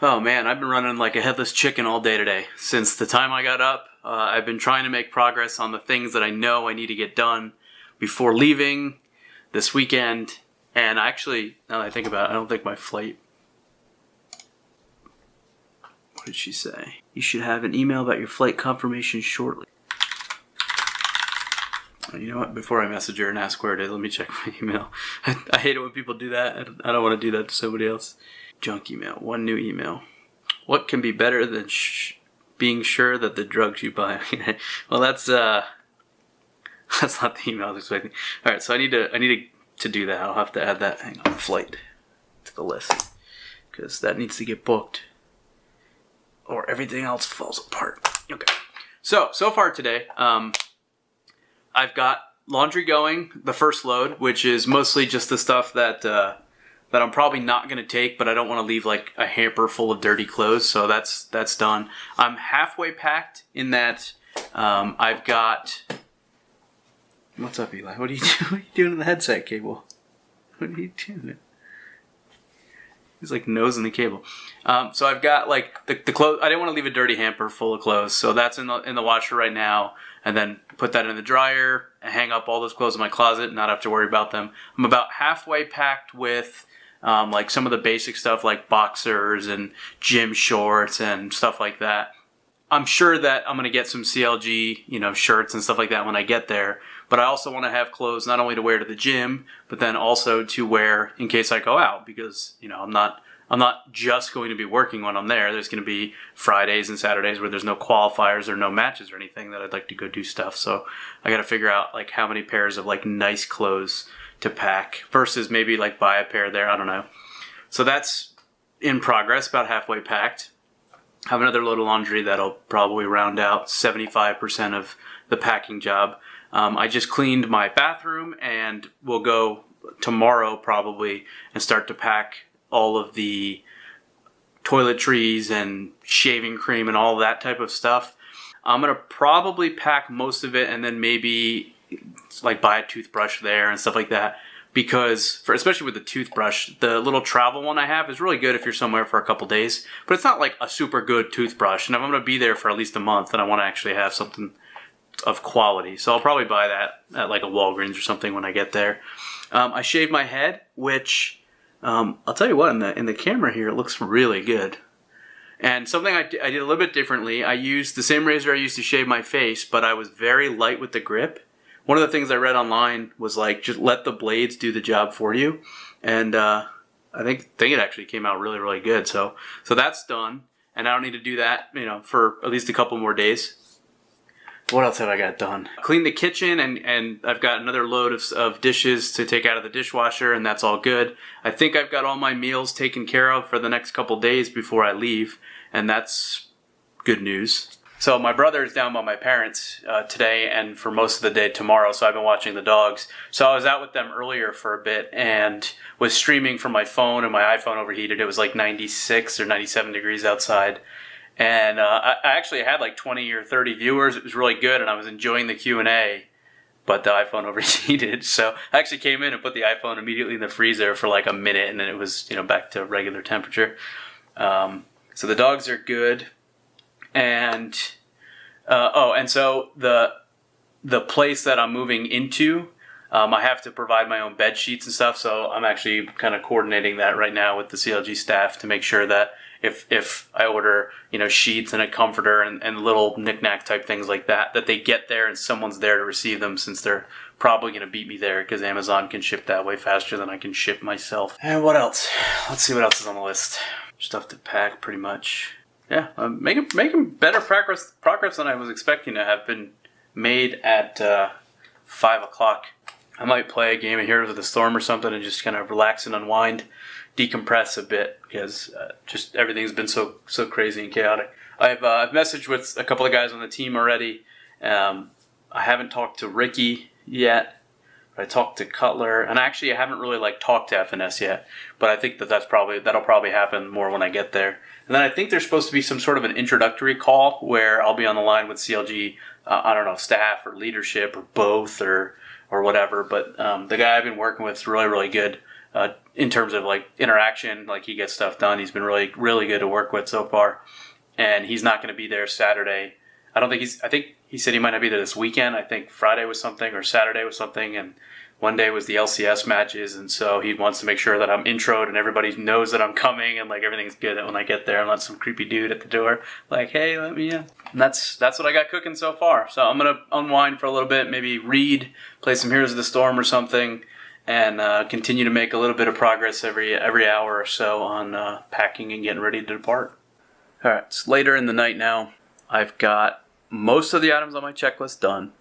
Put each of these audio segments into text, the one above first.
Oh man, I've been running like a headless chicken all day today. Since the time I got up, I've been trying to make progress on the things that I know I need to get done before leaving this weekend. And actually, now that I think about it, I don't think my flight... What did she say? You should have an email about your flight confirmation shortly. You know what? Before I message her and ask where it is, let me check my email. I hate it when people do that. I don't want to do that to somebody else. Junk email. One new email. What can be better than being sure that the drugs you buy? Well, that's not the email I was expecting. All right, so I need to do that. I'll have to add that. Hang on, flight to the list because that needs to get booked, or everything else falls apart. Okay. So far today, I've got laundry going. The first load, which is mostly just the stuff that I'm probably not going to take, but I don't want to leave like a hamper full of dirty clothes, so that's done. I'm halfway packed in that I've got... What's up, Eli? What are you doing in the headset cable? What are you doing? He's like nosing the cable. So I've got like the clothes. I didn't want to leave a dirty hamper full of clothes, so that's in the washer right now, and then put that in the dryer and hang up all those clothes in my closet and not have to worry about them. I'm about halfway packed with like some of the basic stuff like boxers and gym shorts and stuff like that. I'm sure that I'm going to get some CLG, shirts and stuff like that when I get there. But I also want to have clothes not only to wear to the gym, but then also to wear in case I go out, because I'm not just going to be working when I'm there. There's going to be Fridays and Saturdays where there's no qualifiers or no matches or anything that I'd like to go do stuff. So I got to figure out like how many pairs of like nice clothes to pack versus maybe like buy a pair there. I don't know. So that's in progress, about halfway packed. I have another load of laundry that'll probably round out 75% of the packing job. I just cleaned my bathroom and we'll go tomorrow probably and start to pack all of the toiletries and shaving cream and all that type of stuff. I'm going to probably pack most of it and then maybe like buy a toothbrush there and stuff like that. Because, especially with the toothbrush, the little travel one I have is really good if you're somewhere for a couple days. But it's not like a super good toothbrush. And if I'm going to be there for at least a month, then I want to actually have something of quality. So I'll probably buy that at like a Walgreens or something when I get there. I shaved my head, which I'll tell you what, in the camera here, it looks really good. And something I did a little bit differently, I used the same razor I used to shave my face, but I was very light with the grip. One of the things I read online was like, just let the blades do the job for you. And I think it actually came out really, really good. So that's done. And I don't need to do that, for at least a couple more days. What else have I got done? Cleaned the kitchen, and I've got another load of dishes to take out of the dishwasher, and that's all good. I think I've got all my meals taken care of for the next couple days before I leave, and that's good news. So my brother is down by my parents today and for most of the day tomorrow, so I've been watching the dogs. So I was out with them earlier for a bit and was streaming from my phone, and my iPhone overheated. It was like 96 or 97 degrees outside. And I actually had like 20 or 30 viewers. It was really good, and I was enjoying the Q&A, but the iPhone overheated. So I actually came in and put the iPhone immediately in the freezer for like a minute, and then it was back to regular temperature. So the dogs are good. And and so the place that I'm moving into, I have to provide my own bed sheets and stuff. So I'm actually kind of coordinating that right now with the CLG staff to make sure that if I order sheets and a comforter and little knick-knack type things like that they get there and someone's there to receive them, since they're probably going to beat me there because Amazon can ship that way faster than I can ship myself. And what else? Let's see what else is on the list. Stuff to pack, pretty much. Yeah, I'm making better progress than I was expecting to have been made at 5 o'clock. I might play a game of Heroes of the Storm or something and just kind of relax and unwind, decompress a bit, because just everything's been so crazy and chaotic. I've messaged with a couple of guys on the team already. I haven't talked to Ricky yet. I talked to Cutler, and actually I haven't really talked to FNS yet. But I think that'll probably happen more when I get there. And then I think there's supposed to be some sort of an introductory call where I'll be on the line with CLG, I don't know, staff or leadership or both or whatever. But the guy I've been working with is really, really good. in terms of like interaction. Like he gets stuff done. He's been really, really good to work with so far. And he's not going to be there Saturday. I think he said he might not be there this weekend. I think Friday was something or Saturday was something. And one day was the LCS matches. And so he wants to make sure that I'm introed and everybody knows that I'm coming and like everything's good when I get there and let some creepy dude at the door like, hey, let me in. And that's what I got cooking so far. So I'm going to unwind for a little bit, maybe read, play some Heroes of the Storm or something, and continue to make a little bit of progress every hour or so on packing and getting ready to depart. All right, it's later in the night now. I've got most of the items on my checklist done.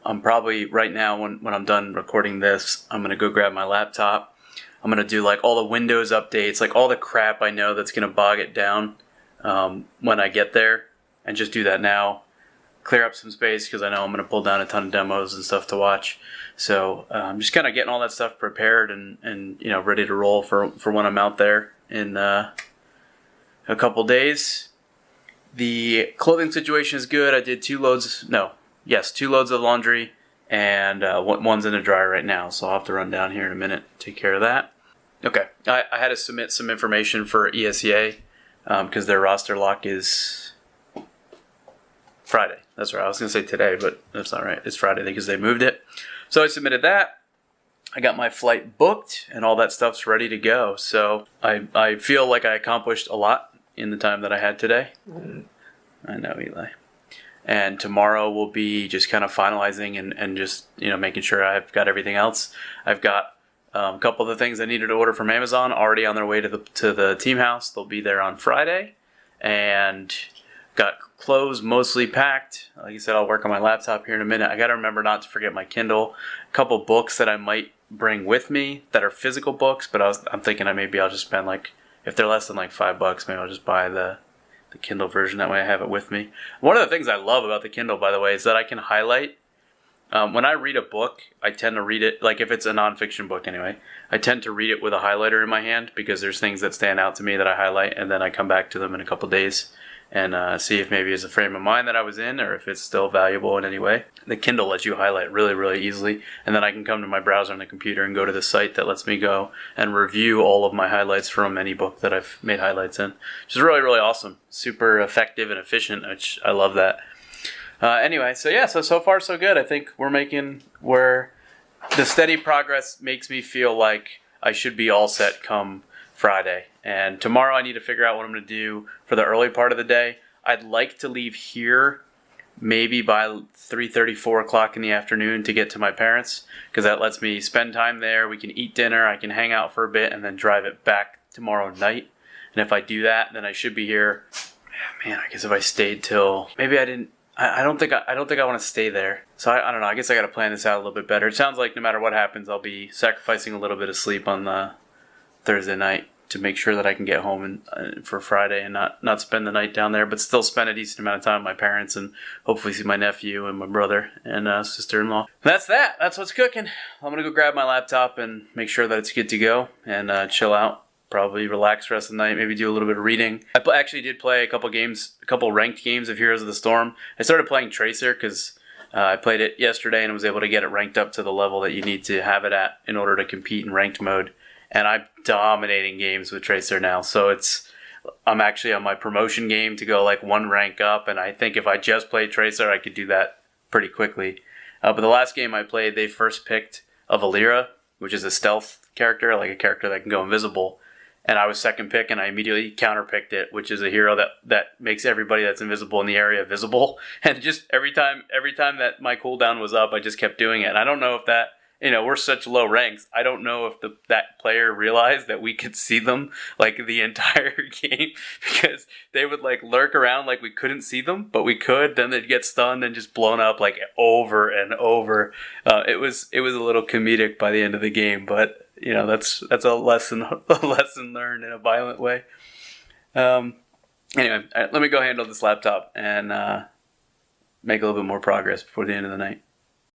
I'm probably, right now, when I'm done recording this, I'm going to go grab my laptop. I'm going to do like all the Windows updates, like all the crap I know that's going to bog it down when I get there, and just do that now. Clear up some space because I know I'm going to pull down a ton of demos and stuff to watch. So I'm just kind of getting all that stuff prepared and ready to roll for when I'm out there in a couple days. The clothing situation is good. I did 2 loads of laundry, and one's in the dryer right now, so I'll have to run down here in a minute, take care of that. Okay, I had to submit some information for ESEA because their roster lock is Friday. That's right, I was going to say today, but that's not right. It's Friday because they moved it. So I submitted that. I got my flight booked, and all that stuff's ready to go. So I feel like I accomplished a lot in the time that I had today. I know, Eli. And tomorrow will be just kind of finalizing and just, making sure I've got everything else. I've got a couple of the things I needed to order from Amazon already on their way to the team house. They'll be there on Friday. And got clothes mostly packed. Like I said, I'll work on my laptop here in a minute. I got to remember not to forget my Kindle. A couple books that I might bring with me that are physical books, but I'm thinking maybe I'll just spend if they're less than $5, maybe I'll just buy the Kindle version. That way I have it with me. One of the things I love about the Kindle, by the way, is that I can highlight. When I read a book, I tend to read it, like if it's a nonfiction book anyway, I tend to read it with a highlighter in my hand because there's things that stand out to me that I highlight, and then I come back to them in a couple days and see if maybe it's a frame of mind that I was in or if it's still valuable in any way. The Kindle lets you highlight really, really easily, and then I can come to my browser on the computer and go to the site that lets me go and review all of my highlights from any book that I've made highlights in, which is really, really awesome. Super effective and efficient, which I love that. Anyway, so far so good. I think we're making where the steady progress makes me feel like I should be all set come Friday. And tomorrow I need to figure out what I'm going to do for the early part of the day. I'd like to leave here maybe by 3:30, 4 o'clock in the afternoon to get to my parents, because that lets me spend time there. We can eat dinner, I can hang out for a bit, and then drive it back tomorrow night. And if I do that, then I should be here. Man, I guess if I stayed till maybe I don't think I want to stay there. So I don't know. I guess I got to plan this out a little bit better. It sounds like no matter what happens, I'll be sacrificing a little bit of sleep on the Thursday night to make sure that I can get home for Friday and not spend the night down there, but still spend a decent amount of time with my parents and hopefully see my nephew and my brother and sister-in-law. That's that. That's what's cooking. I'm going to go grab my laptop and make sure that it's good to go and chill out. Probably relax the rest of the night, maybe do a little bit of reading. I actually did play a couple ranked games of Heroes of the Storm. I started playing Tracer because I played it yesterday and was able to get it ranked up to the level that you need to have it at in order to compete in ranked mode. And I'm dominating games with Tracer now. So I'm actually on my promotion game to go one rank up. And I think if I just played Tracer, I could do that pretty quickly. But the last game I played, they first picked a Valera, which is a stealth character, like a character that can go invisible. And I was second pick, and I immediately counterpicked it, which is a hero that makes everybody that's invisible in the area visible. And just every time that my cooldown was up, I just kept doing it. And I don't know if that, we're such low ranks. I don't know if that player realized that we could see them the entire game, because they would lurk around we couldn't see them, but we could. Then they'd get stunned and just blown up over and over. It was a little comedic by the end of the game, but. That's a lesson learned in a violent way. Anyway, let me go handle this laptop and make a little bit more progress before the end of the night.